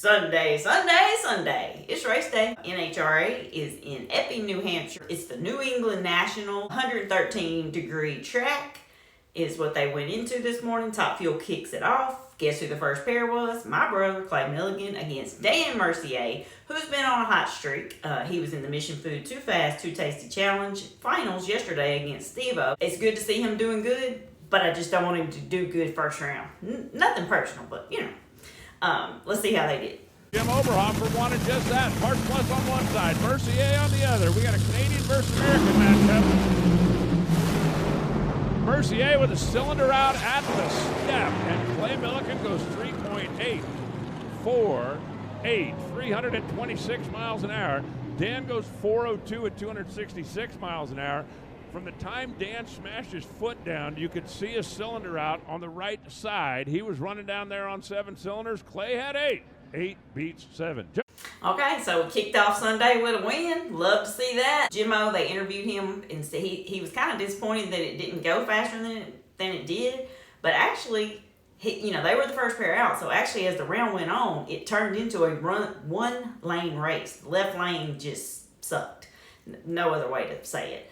Sunday, Sunday, Sunday. It's race day. NHRA is in Epping, New Hampshire. It's the New England National 113-degree track is what they went into this morning. TopFuel kicks it off. Guess who the first pair was? My brother, Clay Milligan, against Dan Mercier, who's been on a hot streak. He was in the Mission Food Too Fast, Too Tasty Challenge finals yesterday against Steve-O. It's good to see him doing good, but I just don't want him to do good first round. Nothing personal, but you know. Let's see how they did. Jim Oberhofer wanted just that. Park Plus on one side, Mercier on the other. We got a Canadian versus American matchup. Mercier with a cylinder out at the step, and Clay Milligan goes 3.848, 326 miles an hour. Dan goes 402 at 266 miles an hour. From the time Dan smashed his foot down, you could see a cylinder out on the right side. He was running down there on 7 cylinders. Clay had 8. 8 beats 7. Okay, so we kicked off Sunday with a win. Love to see that. Jimmo, they interviewed him, and he was kind of disappointed that it didn't go faster than it did. But actually, they were the first pair out. So actually, as the round went on, it turned into a one-lane race. The left lane just sucked. No other way to say it.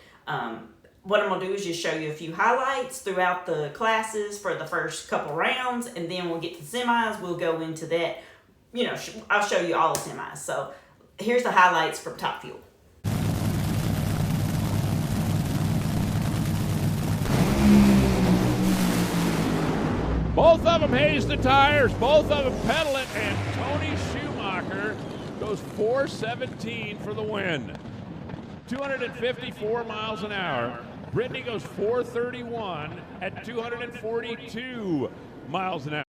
What I'm going to do is just show you a few highlights throughout the classes for the first couple rounds, and then we'll get to the semis. We'll go into that. I'll show you all the semis. So here's the highlights from TopFuel. Both of them haze the tires. Both of them pedal it, and Tony Schumacher goes 417 for the win. 254 miles an hour. Brittany goes 431 at 242 miles an hour.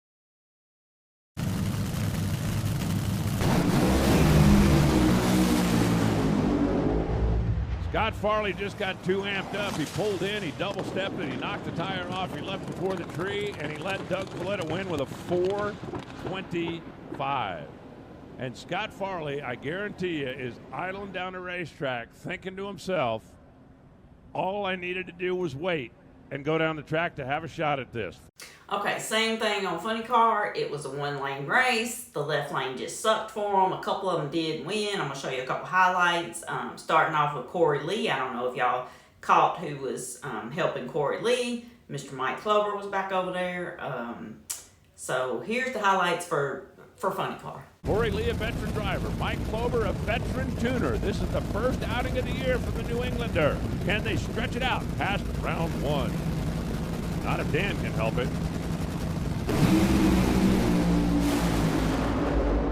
Scott Farley just got too amped up. He pulled in, he double-stepped it, he knocked the tire off, he left before the tree, and he let Doug Coletta win with a 425. And Scott Farley, I guarantee you, is idling down the racetrack thinking to himself, all I needed to do was wait and go down the track to have a shot at this. Okay, same thing on Funny Car. It was a one-lane race. The left lane just sucked for them. A couple of them did win. I'm going to show you a couple highlights. Starting off with Corey Lee. I don't know if y'all caught who was helping Corey Lee. Mr. Mike Clover was back over there. So here's the highlights for Funny Car. Corey Lee, a veteran driver. Mike Clover, a veteran tuner. This is the first outing of the year for the New Englander. Can they stretch it out past round 1? Not if Dan can help it.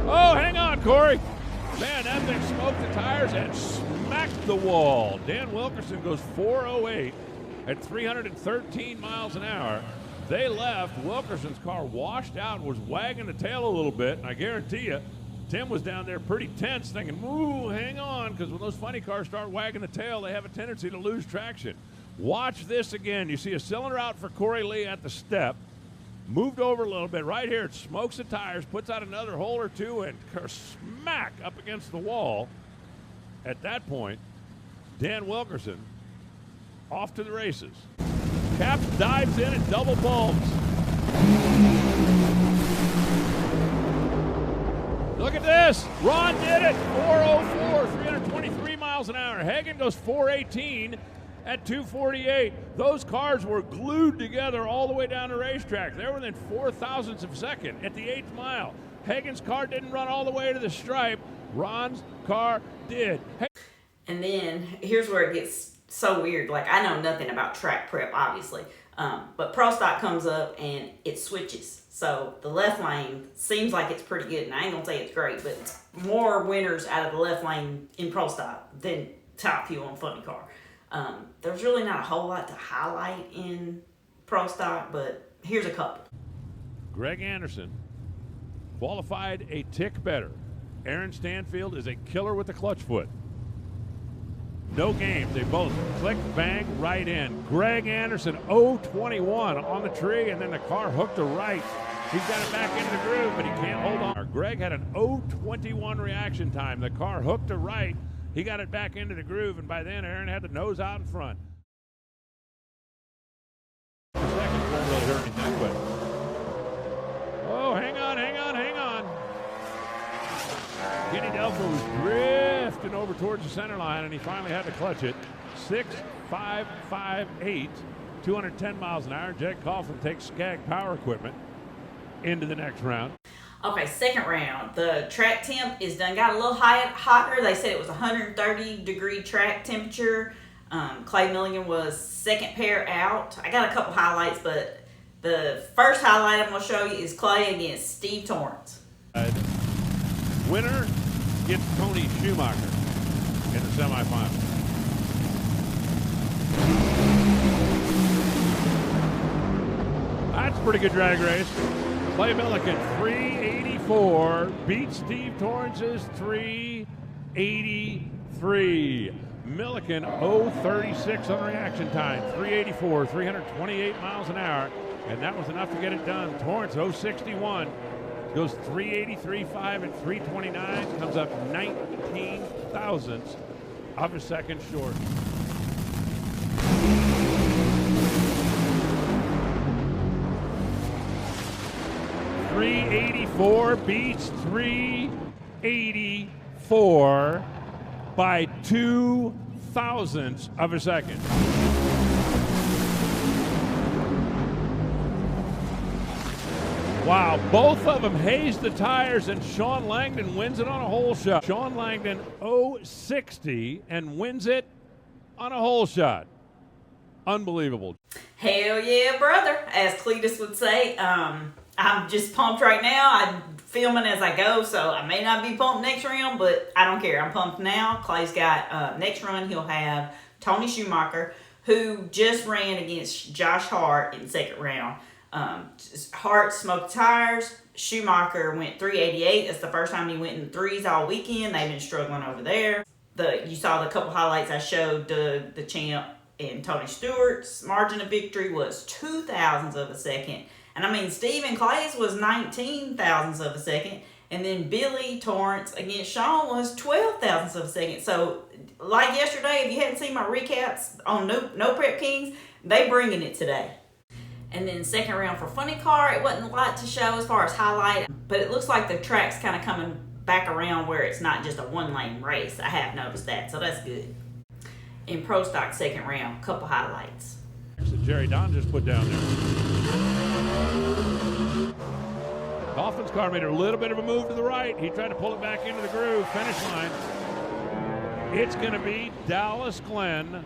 Oh, hang on, Corey. Man, that thing smoked the tires and smacked the wall. Dan Wilkerson goes 408 at 313 miles an hour. They left. Wilkerson's car washed out and was wagging the tail a little bit. And I guarantee you, Tim was down there pretty tense thinking, ooh, hang on, because when those funny cars start wagging the tail, they have a tendency to lose traction. Watch this again. You see a cylinder out for Corey Lee at the step. Moved over a little bit. Right here, it smokes the tires, puts out another hole or two, and smack up against the wall. At that point, Dan Wilkerson off to the races. Caps dives in and double bulbs. Look at this. Ron did it. 404, 323 miles an hour. Hagen goes 418 at 248. Those cars were glued together all the way down the racetrack. They were within 0.004 of a second at the 8th mile. Hagen's car didn't run all the way to the stripe. Ron's car did. And then here's where it gets so weird. Like, I know nothing about track prep, obviously, but Prostock comes up and it switches. So the left lane seems like it's pretty good, and I ain't gonna say it's great, but it's more winners out of the left lane in Prostock than TopFuel and Funny Car. There's really not a whole lot to highlight in Prostock, but here's a couple. Greg Anderson qualified a tick better. Aaron Stanfield is a killer with the clutch foot. No games. They both click, bang, right in. Greg Anderson, 0-21 on the tree, and then the car hooked to right. He's got it back into the groove, but he can't hold on. Greg had an 0-21 reaction time. The car hooked to right. He got it back into the groove, and by then Aaron had the nose out in front. Second won't really hurt anything, but... Oh, hang on. Skinny Delco was drifting over towards the center line, and he finally had to clutch it. 6.558, 210 miles an hour. Jake Coughlin takes Skag Power Equipment into the next round. Okay, second round. The track temp is done. Got a little hotter. They said it was 130-degree track temperature. Clay Milligan was second pair out. I got a couple highlights, but the first highlight I'm going to show you is Clay against Steve Torrance. Winner gets Tony Schumacher in the semifinals. That's a pretty good drag race. Clay Milligan, 384, beats Steve Torrance's 383. Milligan, 036 on reaction time, 384, 328 miles an hour, and that was enough to get it done. Torrance, 061, goes 383.5 and 329, comes up 19 thousandths of a second short. .384 beats 384 by 2 thousandths of a second. Wow, both of them hazed the tires, and Sean Langdon wins it on a hole shot. Sean Langdon 060 and wins it on a hole shot. Unbelievable. Hell yeah, brother, as Cletus would say. I'm just pumped right now. I'm filming as I go, so I may not be pumped next round, but I don't care. I'm pumped now. Clay's got next run. He'll have Tony Schumacher, who just ran against Josh Hart in the second round. Hart smoked tires. Schumacher went 388. That's the first time he went in threes all weekend. They've been struggling over there. You saw the couple highlights I showed. The champ and Tony Stewart's margin of victory was 2 thousandths of a second. And I mean, Stephen Clay's was 19 thousandths of a second. And then Billy Torrance against Sean was 12 thousandths of a second. So, like yesterday, if you hadn't seen my recaps on No Prep Kings, they bringing it today. And then second round for Funny Car, it wasn't a lot to show as far as highlight, but it looks like the track's kind of coming back around where it's not just a one-lane race. I have noticed that, so that's good. In Pro Stock second round, couple highlights. That Jerry Don just put down there. Coughlin's car made a little bit of a move to the right. He tried to pull it back into the groove, finish line. It's going to be Dallas Glenn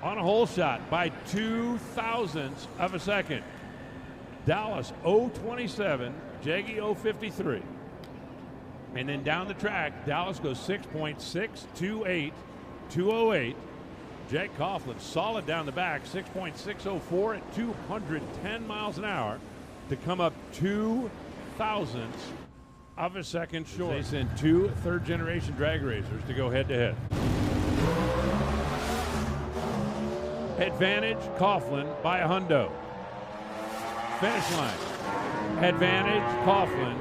on a hole shot by 2 thousandths of a second. Dallas 027, Jaggy 053. And then down the track, Dallas goes 6.628, 208. Jake Coughlin solid down the back, 6.604 at 210 miles an hour to come up 2 thousandths of a second short. They send two third-generation drag racers to go head-to-head. Advantage Coughlin by a hundo. Finish line. Advantage Coughlin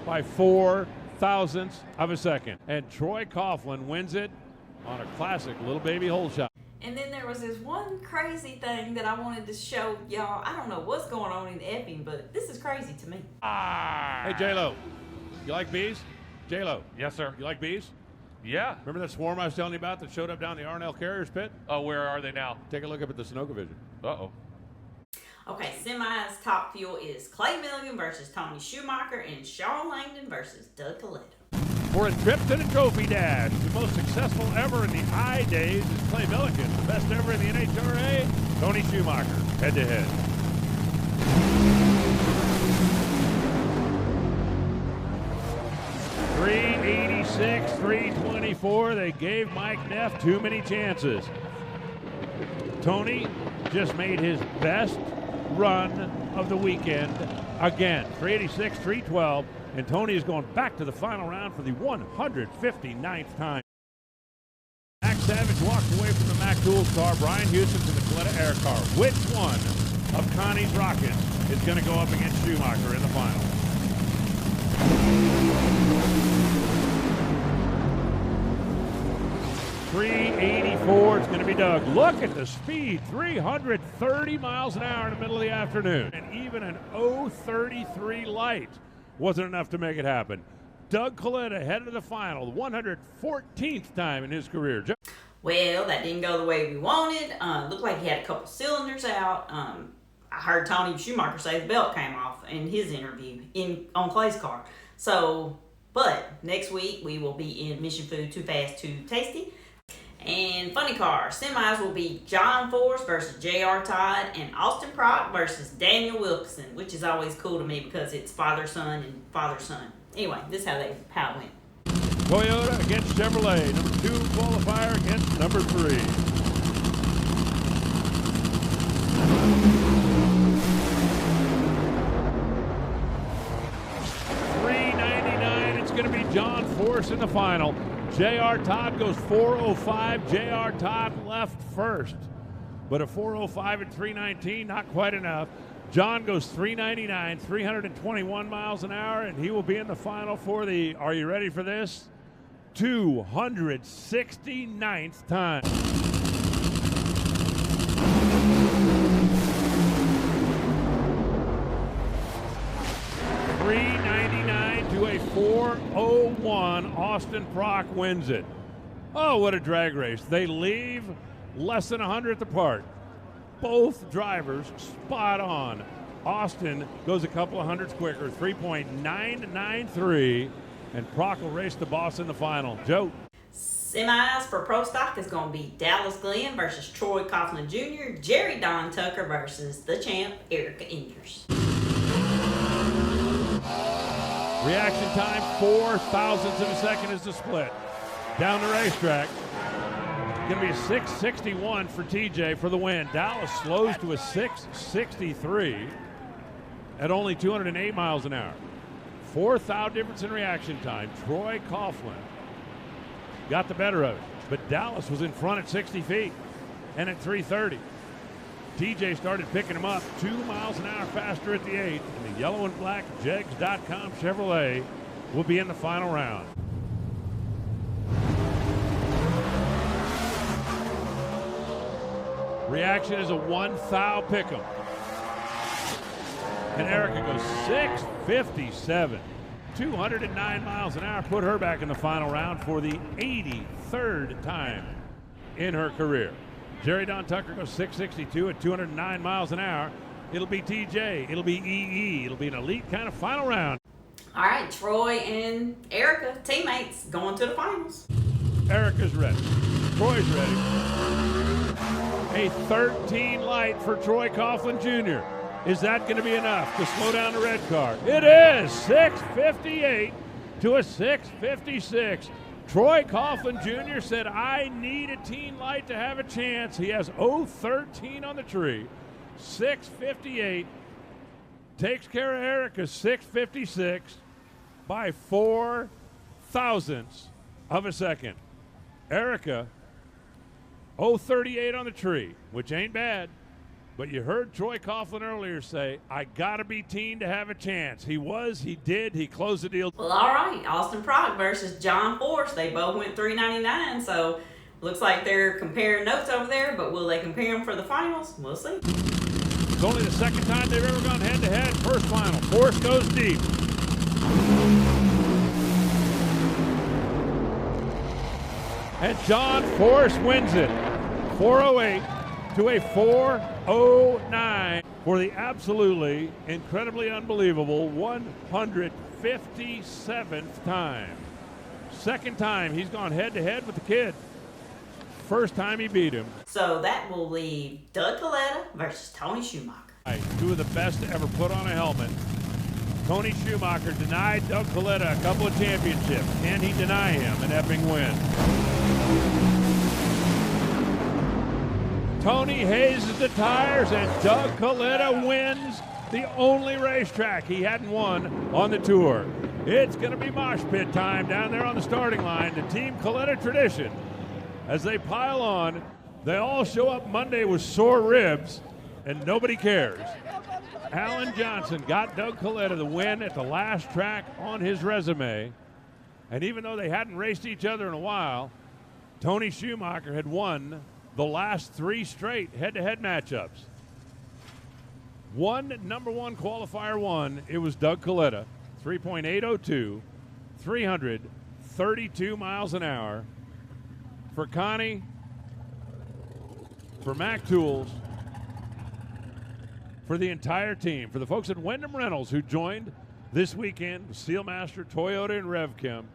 by 4 thousandths of a second. And Troy Coughlin wins it on a classic little baby hole shot. And then there was this one crazy thing that I wanted to show y'all. I don't know what's going on in Epping, but this is crazy to me. Hey, J-Lo, you like bees? J-Lo. Yes, sir. You like bees? Yeah. Remember that swarm I was telling you about that showed up down the R&L Carriers pit? Oh, where are they now? Take a look up at the Sunoco Vision. Uh-oh. Okay, semis TopFuel is Clay Milligan versus Tony Schumacher and Sean Langdon versus Doug Coletto. For a trip to the Trophy Dash, the most successful ever in the I days is Clay Milligan. The best ever in the NHRA, Tony Schumacher, head-to-head. .386, 324. They gave Mike Neff too many chances. Tony just made his best run of the weekend again. 386, 312. And Tony is going back to the final round for the 159th time. Max Savage walks away from the Mac Tools car. Brian Houston's in the Coletta Air car. Which one of Connie's Rockets is going to go up against Schumacher in the final? .384, it's going to be Doug. Look at the speed, 330 miles an hour in the middle of the afternoon. And even an 033 light wasn't enough to make it happen. Doug Coletta headed to the final, the 114th time in his career. Well, that didn't go the way we wanted. Looked like he had a couple cylinders out. I heard Tony Schumacher say the belt came off in his interview on Clay's car. So, but next week we will be in Mission Food Too Fast, Too Tasty. And funny car semis will be John Force versus J.R. Todd and Austin Prock versus Daniel Wilkinson, which is always cool to me because it's father-son and father-son. Anyway, this is how it went. Toyota against Chevrolet, number 2 qualifier against number 3. $3.99, it's going to be John Force in the final. J.R. Todd goes 4:05. J.R. Todd left first. But a 4:05 at 3:19, not quite enough. John goes 399, 321 miles an hour, and he will be in the final for the, are you ready for this? 269th time. $3.99 to a 4:01. Austin Prock wins it. Oh, what a drag race. They leave less than 100th apart. Both drivers spot on. Austin goes a couple of hundredths quicker, 3.993, and Prock will race the boss in the final. Joe. Semis for Prostock is going to be Dallas Glenn versus Troy Coughlin Jr., Jerry Don Tucker versus the champ, Erica Ingers. Reaction time, 4 thousandths of a second is the split. Down the racetrack. Going to be 6:61 for TJ for the win. Dallas slows to a 6:63 at only 208 miles an hour. 4 thou difference in reaction time. Troy Coughlin got the better of it, but Dallas was in front at 60 feet and at 3:30. TJ started picking him up 2 miles an hour faster at the 8th, and the yellow and black Jegs.com Chevrolet will be in the final round. Reaction is a 1 thou pick'em. And Erica goes 6:57. 209 miles an hour, put her back in the final round for the 83rd time in her career. Jerry Don Tucker goes 6:62 at 209 miles an hour. It'll be TJ, it'll be EE, it'll be an elite kind of final round. All right, Troy and Erica, teammates, going to the finals. Erica's ready. Troy's ready. A 13 light for Troy Coughlin Jr. Is that going to be enough to slow down the red car? It is. 6:58 to a 6:56. Troy Coughlin Jr. said, I need a teen light to have a chance. He has 013 on the tree. 6:58. Takes care of Erica 6:56 by 4 thousandths of a second. Erica 038 on the tree, which ain't bad. But you heard Troy Coughlin earlier say, I got to be teen to have a chance. He was, he did, he closed the deal. Well, all right, Austin Prock versus John Force. They both went 399, so looks like they're comparing notes over there, but will they compare them for the finals? We'll see. It's only the second time they've ever gone head-to-head. First final, Force goes deep. And John Force wins it, 408 to a 409 for the absolutely, incredibly unbelievable 157th time. Second time he's gone head-to-head with the kid. First time he beat him. So that will leave Doug Coletta versus Tony Schumacher. Two of the best to ever put on a helmet. Tony Schumacher denied Doug Coletta a couple of championships. Can he deny him an epic win? Tony hazes the tires, and Doug Coletta wins the only racetrack he hadn't won on the tour. It's going to be mosh pit time down there on the starting line. The Team Coletta tradition. As they pile on, they all show up Monday with sore ribs, and nobody cares. Alan Johnson got Doug Coletta the win at the last track on his resume. And even though they hadn't raced each other in a while, Tony Schumacher had won the last 3 straight head-to-head matchups. One number 1 qualifier won. It was Doug Coletta, 3.802, 332 miles an hour. For Connie, for Mac Tools, for the entire team, for the folks at Wyndham Rentals who joined this weekend with Steelmaster, Toyota, and RevChem.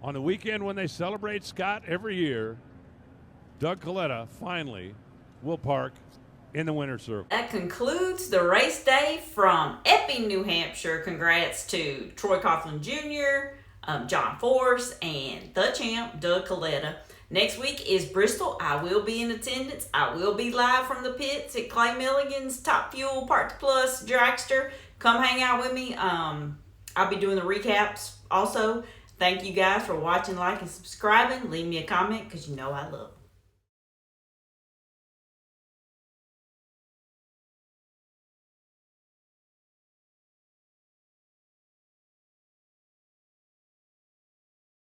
On the weekend when they celebrate Scott every year, Doug Coletta finally will park in the winner's circle. That concludes the race day from Epping, New Hampshire. Congrats to Troy Coughlin Jr., John Force, and the champ, Doug Coletta. Next week is Bristol. I will be in attendance. I will be live from the pits at Clay Milligan's TopFuel Parts Plus dragster. Come hang out with me. I'll be doing the recaps also. Thank you guys for watching, liking, subscribing. Leave me a comment because you know I love it.